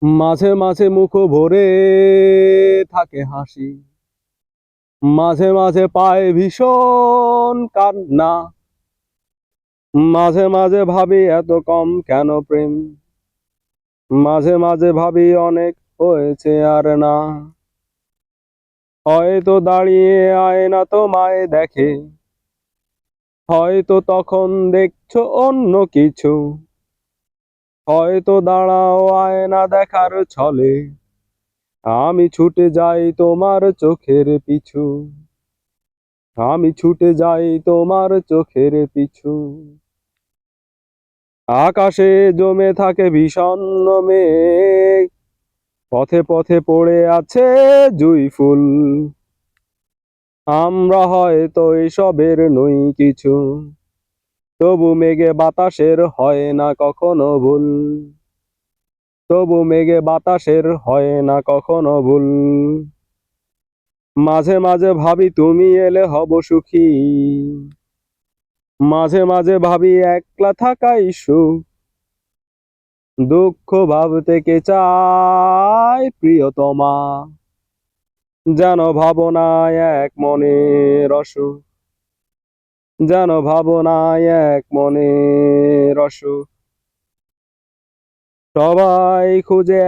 মাঝে মাঝে মুখ ভরে থাকে হাসি, মাঝে মাঝে পায় ভীষণ কান্না। মাঝে মাঝে ভাবি এত কম কেন প্রেম, মাঝে মাঝে ভাবি অনেক হয়েছে আর না। হয়তো দাঁড়িয়ে আয়না তোমায় দেখে, হয়তো তখন দেখছো অন্য কিছু। হয়তো দাঁড়াও আয়না দেখার ছলে, আমি ছুটে যাই তোমার চোখের পিছু। আমি ছুটে যাই তোমার চোখের পিছু। আকাশে জমে থাকে বিষণ্ণ মেঘ, পথে পথে পড়ে আছে জুঁই ফুল। আমরা হয়তো এসবের নই কিছু, তবু মেঘে বাতাসের হয় না কখনো ভুল। তবু মেঘে বাতাসের হয় না কখনো ভুল। মাঝে মাঝে ভাবি তুমি এলে হব সুখী, মাঝে মাঝে ভাবি একলা থাকাই সুখ। দুঃখ ভাবতে কে চায় প্রিয়তমা, যেন ভাবনায় এক মনের অসুখ। যেন ভাবনায় এক মনের অসুখ। সবাই খুঁজে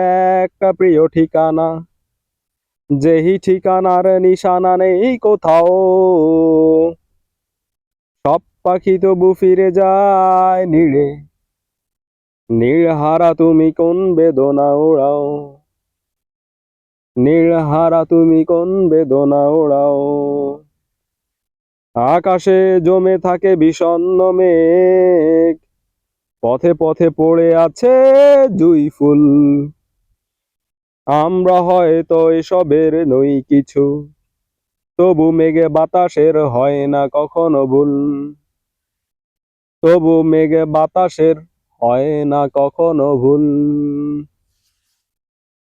একটা প্রিয় ঠিকানা, যেই ঠিকানার নিশানা নেই কোথাও। সব পাখি তবু ফিরে যায় নীড়ে, নীড়হারা তুমি কোন বেদনা ওড়াও। নীড়হারা তুমি কোন বেদনা ওড়াও। আকাশে জমে থাকে বিষণ্ণ মেঘ, পথে পথে পড়ে আছে জুঁই ফুল। আমরা হয়তো এসবের নই কিছু, তবু মেঘে বাতাসের হয় না কখনো ভুল। তবু মেঘে বাতাসের হয় না কখনো ভুল।